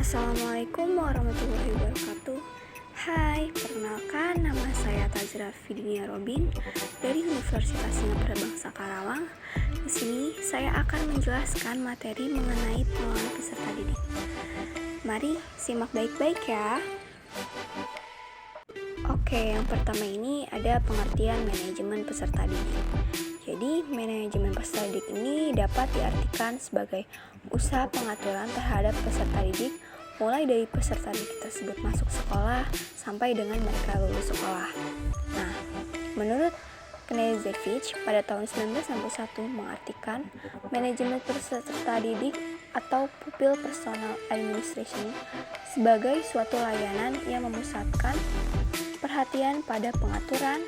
Assalamualaikum warahmatullahi wabarakatuh. Hai, perkenalkan nama saya Tazra Fidinia Robin dari Universitas Singapura Bangsa Karawang. Di sini saya akan menjelaskan materi mengenai pengelolaan peserta didik. Mari simak baik-baik ya. Oke, yang pertama ini ada pengertian manajemen peserta didik. Jadi, manajemen peserta didik ini dapat diartikan sebagai usaha pengaturan terhadap peserta didik mulai dari peserta didik tersebut masuk sekolah sampai dengan mereka lulus sekolah. Nah, menurut Knezevich pada tahun 1961 mengartikan manajemen peserta didik atau pupil personal administration sebagai suatu layanan yang memusatkan perhatian pada pengaturan,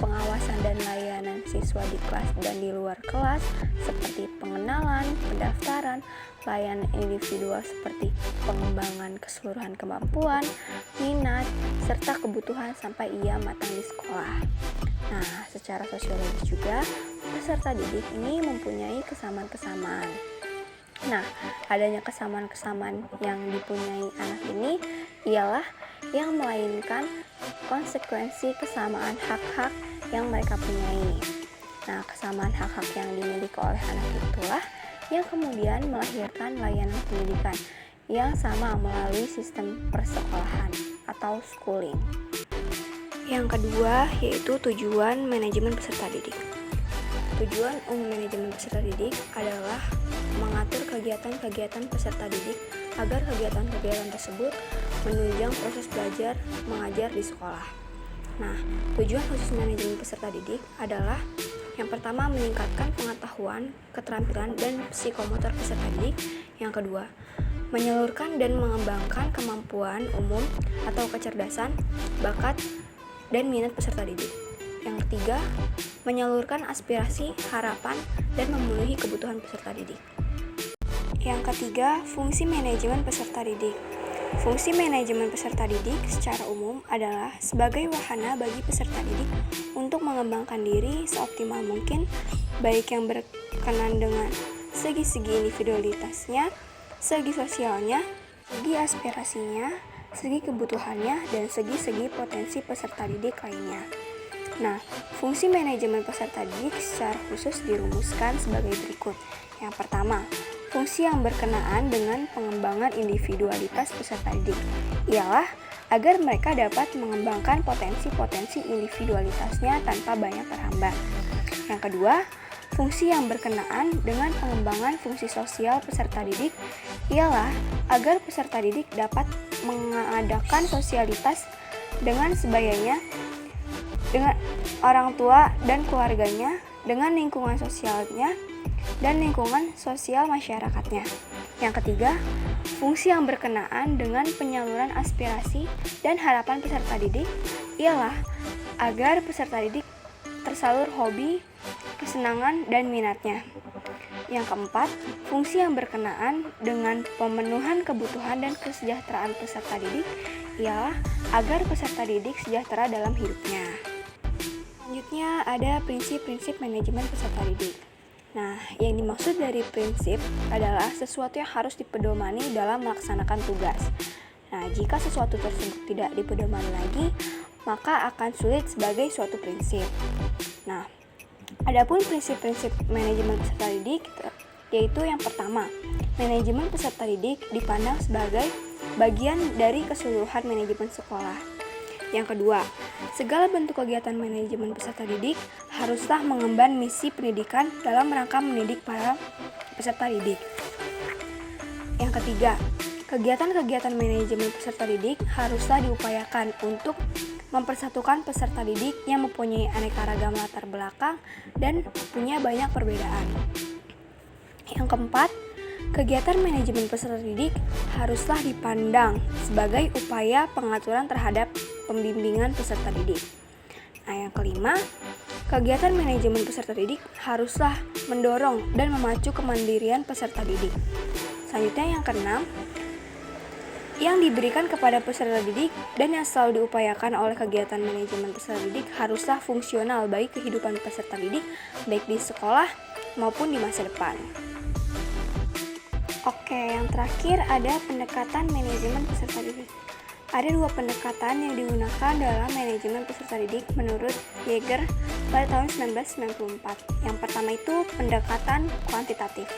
pengawasan dan layanan siswa di kelas dan di luar kelas seperti pengenalan, pendaftaran, layanan individual seperti pengembangan keseluruhan kemampuan, minat, serta kebutuhan sampai ia matang di sekolah. Nah, secara sosiologis juga, peserta didik ini mempunyai kesamaan-kesamaan. Nah, adanya kesamaan-kesamaan yang dipunyai anak ini ialah yang melainkan konsekuensi kesamaan hak-hak yang mereka punyai. Nah, kesamaan hak-hak yang dimiliki oleh anak itulah yang kemudian melahirkan layanan pendidikan yang sama melalui sistem persekolahan atau schooling. Yang kedua yaitu tujuan manajemen peserta didik. Tujuan umum manajemen peserta didik adalah mengatur kegiatan-kegiatan peserta didik agar kegiatan-kegiatan tersebut menunjang proses belajar mengajar di sekolah. Nah, tujuan khusus manajemen peserta didik adalah yang pertama meningkatkan pengetahuan, keterampilan, dan psikomotor peserta didik. Yang kedua, menyalurkan dan mengembangkan kemampuan umum atau kecerdasan, bakat, dan minat peserta didik. Yang ketiga, menyalurkan aspirasi, harapan, dan memenuhi kebutuhan peserta didik. Yang ketiga, fungsi manajemen peserta didik. Fungsi manajemen peserta didik secara umum adalah sebagai wahana bagi peserta didik untuk mengembangkan diri seoptimal mungkin, baik yang berkenan dengan segi-segi individualitasnya, segi sosialnya, segi aspirasinya, segi kebutuhannya, dan segi-segi potensi peserta didik lainnya. Nah, fungsi manajemen peserta didik secara khusus dirumuskan sebagai berikut. Yang pertama, fungsi yang berkenaan dengan pengembangan individualitas peserta didik ialah agar mereka dapat mengembangkan potensi-potensi individualitasnya tanpa banyak terhambat. Yang kedua, fungsi yang berkenaan dengan pengembangan fungsi sosial peserta didik ialah agar peserta didik dapat mengadakan sosialitas dengan sebayanya dengan orang tua dan keluarganya, dengan lingkungan sosialnya, dan lingkungan sosial masyarakatnya. Yang ketiga, fungsi yang berkenaan dengan penyaluran aspirasi dan harapan peserta didik ialah agar peserta didik tersalur hobi, kesenangan, dan minatnya. Yang keempat, fungsi yang berkenaan dengan pemenuhan kebutuhan dan kesejahteraan peserta didik ialah agar peserta didik sejahtera dalam hidupnya. Selanjutnya ada prinsip-prinsip manajemen peserta didik. Nah, yang dimaksud dari prinsip adalah sesuatu yang harus dipedomani dalam melaksanakan tugas. Nah, jika sesuatu tersebut tidak dipedomani lagi, maka akan sulit sebagai suatu prinsip. Nah, adapun prinsip-prinsip manajemen peserta didik yaitu yang pertama, manajemen peserta didik dipandang sebagai bagian dari keseluruhan manajemen sekolah. Yang kedua, segala bentuk kegiatan manajemen peserta didik haruslah mengemban misi pendidikan dalam rangka mendidik para peserta didik. Yang ketiga, kegiatan-kegiatan manajemen peserta didik haruslah diupayakan untuk mempersatukan peserta didik yang mempunyai aneka ragam latar belakang dan punya banyak perbedaan. Yang keempat, kegiatan manajemen peserta didik haruslah dipandang sebagai upaya pengaturan terhadap pembimbingan peserta didik. Nah, yang kelima, kegiatan manajemen peserta didik haruslah mendorong dan memacu kemandirian peserta didik. Selanjutnya yang keenam, yang diberikan kepada peserta didik dan yang selalu diupayakan oleh kegiatan manajemen peserta didik haruslah fungsional bagi kehidupan peserta didik baik di sekolah maupun di masa depan. Oke, yang terakhir ada pendekatan manajemen peserta didik. Ada dua pendekatan yang digunakan dalam manajemen peserta didik menurut Yeager pada tahun 1994. Yang pertama itu pendekatan kuantitatif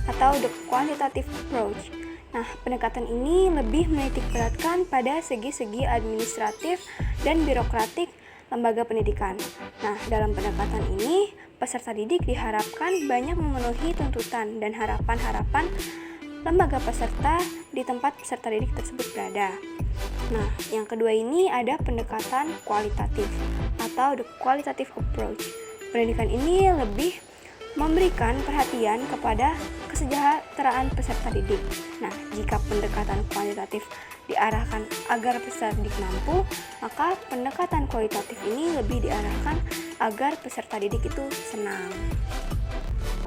atau the quantitative approach. Nah, pendekatan ini lebih menitikberatkan pada segi-segi administratif dan birokratik lembaga pendidikan. Nah, dalam pendekatan ini, peserta didik diharapkan banyak memenuhi tuntutan dan harapan-harapan lembaga peserta di tempat peserta didik tersebut berada. Nah, yang kedua ini ada pendekatan kualitatif atau the qualitative approach. Pendidikan ini lebih memberikan perhatian kepada kesejahteraan peserta didik. Nah, jika pendekatan kualitatif diarahkan agar peserta didik mampu, maka pendekatan kualitatif ini lebih diarahkan agar peserta didik itu senang.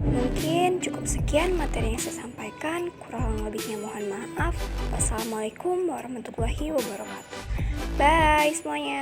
Mungkin cukup sekian materi yang saya sampaikan, kurang lebihnya mohon maaf. Wassalamualaikum warahmatullahi wabarakatuh. Bye semuanya.